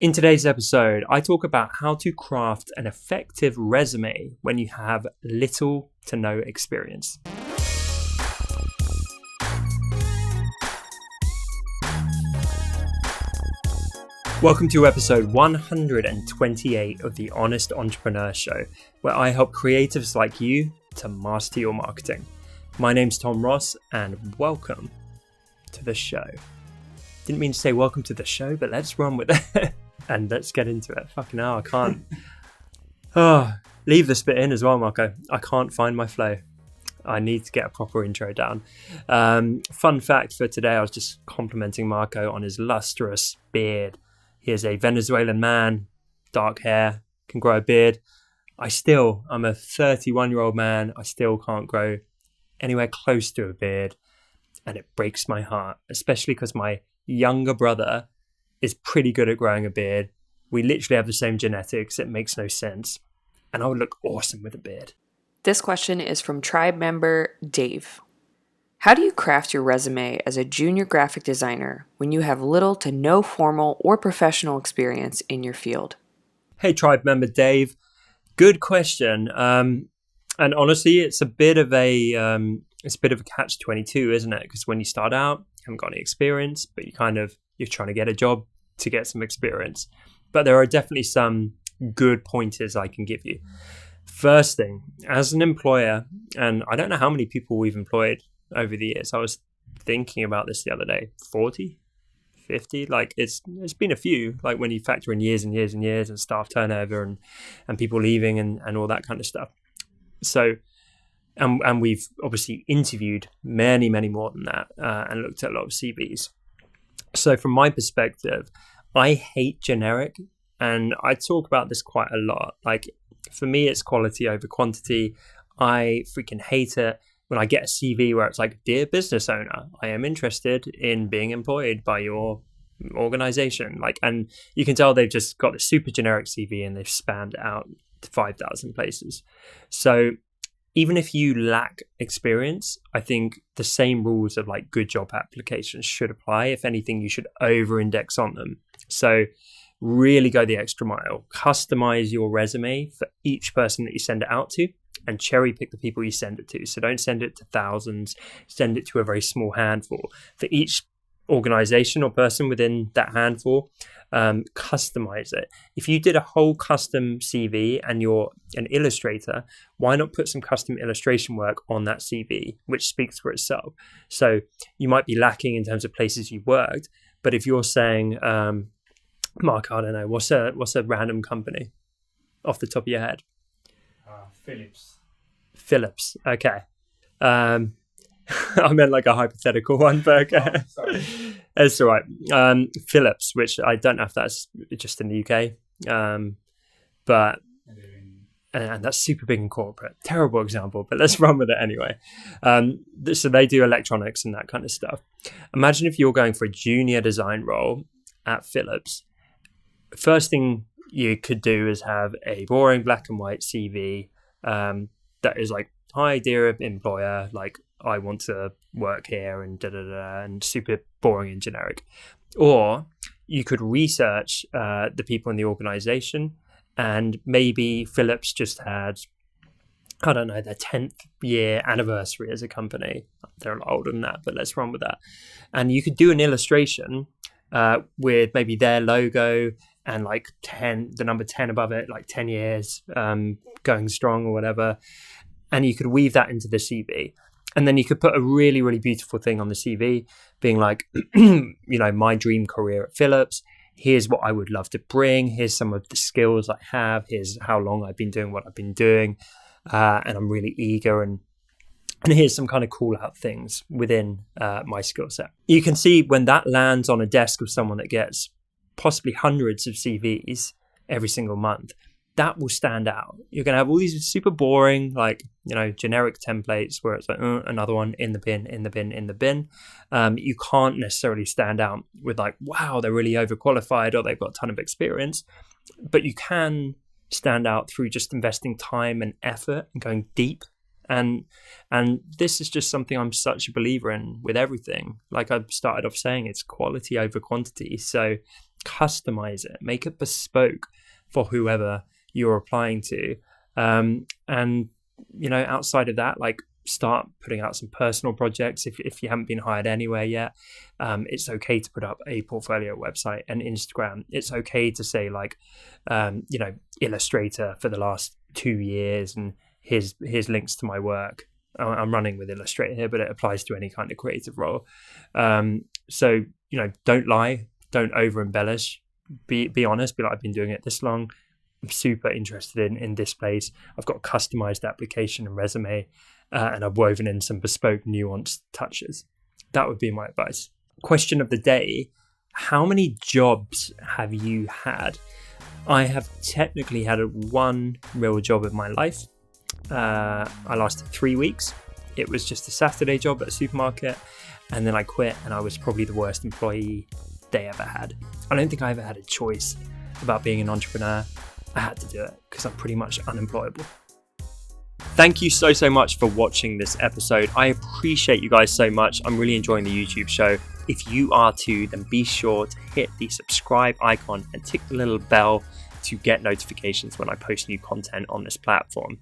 In today's episode, I talk about how to craft an effective resume when you have little to no experience. Welcome to episode 128 of the Honest Entrepreneur Show, where I help creatives like you to master your marketing. My name's Tom Ross, and welcome to the show. Didn't mean to say welcome to the show, but let's run with it and let's get into it. Fucking hell, I can't. Leave this bit in as well, Marco. I can't find my flow. I need to get a proper intro down. Fun fact for today, I was just complimenting Marco on his lustrous beard. He is a Venezuelan man, dark hair, can grow a beard. I'm a 31-year-old man. I still can't grow anywhere close to a beard. And it breaks my heart, especially because my younger brother is pretty good at growing a beard. We literally have the same genetics. It makes no sense. And I would look awesome with a beard. This question is from tribe member Dave. How do you craft your resume as a junior graphic designer when you have little to no formal or professional experience in your field? Hey, tribe member Dave. Good question. And honestly, it's a bit of a catch-22, isn't it? Because when you start out, you haven't got any experience, but you're trying to get a job to get some experience. But there are definitely some good pointers I can give you. First thing, as an employer, and I don't know how many people we've employed over the years. I was thinking about this the other day, 40, 50, like it's been a few, like when you factor in years and years and years and staff turnover and people leaving and all that kind of stuff. So, and we've obviously interviewed many more than that and looked at a lot of CVs. So from my perspective, I hate generic, and I talk about this quite a lot. Like for me, it's quality over quantity. I freaking hate it when I get a CV where it's like, dear business owner, I am interested in being employed by your organization. Like, and you can tell they've just got a super generic CV and they've spanned out to 5,000 places. So even if you lack experience, I think the same rules of like good job applications should apply. If anything, you should over-index on them. So really go the extra mile. Customize your resume for each person that you send it out to, and cherry pick the people you send it to. So don't send it to thousands, send it to a very small handful. For each organization or person within that handful, customize it. If you did a whole custom CV and you're an illustrator, why not put some custom illustration work on that CV, which speaks for itself? So you might be lacking in terms of places you worked, but if you're saying, Mark, I don't know, what's a random company off the top of your head? Philips. Okay. I meant like a hypothetical one, but okay. Oh, sorry. It's all right. Philips, which I don't know if that's just in the UK, but and that's super big in corporate. Terrible example, but let's run with it anyway. So they do electronics and that kind of stuff. Imagine if you're going for a junior design role at Philips. First thing you could do is have a boring black and white CV that is like, hi dear employer, like I want to work here and and super boring and generic. Or you could research the people in the organization, and maybe Philips just had, I don't know, their 10th year anniversary as a company. They're a lot older than that, but let's run with that. And you could do an illustration with maybe their logo and like the number 10 above it, like 10 years going strong or whatever. And you could weave that into the CV. And then you could put a really, really beautiful thing on the CV being like, my dream career at Philips. Here's what I would love to bring. Here's some of the skills I have. Here's how long I've been doing what I've been doing. And I'm really eager. And here's some kind of cool out things within my skill set. You can see when that lands on a desk of someone that gets possibly hundreds of CVs every single month, that will stand out. You're going to have all these super boring, like, generic templates where it's like, another one in the bin. You can't necessarily stand out with like, wow, they're really overqualified or they've got a ton of experience. But you can stand out through just investing time and effort and going deep. And this is just something I'm such a believer in with everything. Like I started off saying, it's quality over quantity. So customize it, make it bespoke for whoever you're applying to. And, outside of that, like, start putting out some personal projects if you haven't been hired anywhere yet. It's okay to put up a portfolio website and Instagram. It's okay to say, like, Illustrator for the last 2 years, and here's links to my work. I'm running with Illustrator here, but it applies to any kind of creative role. So don't lie, don't over embellish. Be honest. Be like, I've been doing it this long. I'm super interested in this place. I've got a customized application and resume, and I've woven in some bespoke, nuanced touches. That would be my advice. Question of the day: how many jobs have you had? I have technically had one real job in my life. I lasted 3 weeks. It was just a Saturday job at a supermarket, and then I quit, and I was probably the worst employee they ever had. I don't think I ever had a choice about being an entrepreneur. I had to do it because I'm pretty much unemployable. Thank you so much for watching this episode. I appreciate you guys so much. I'm really enjoying the YouTube show. If you are too, then be sure to hit the subscribe icon and tick the little bell to get notifications when I post new content on this platform.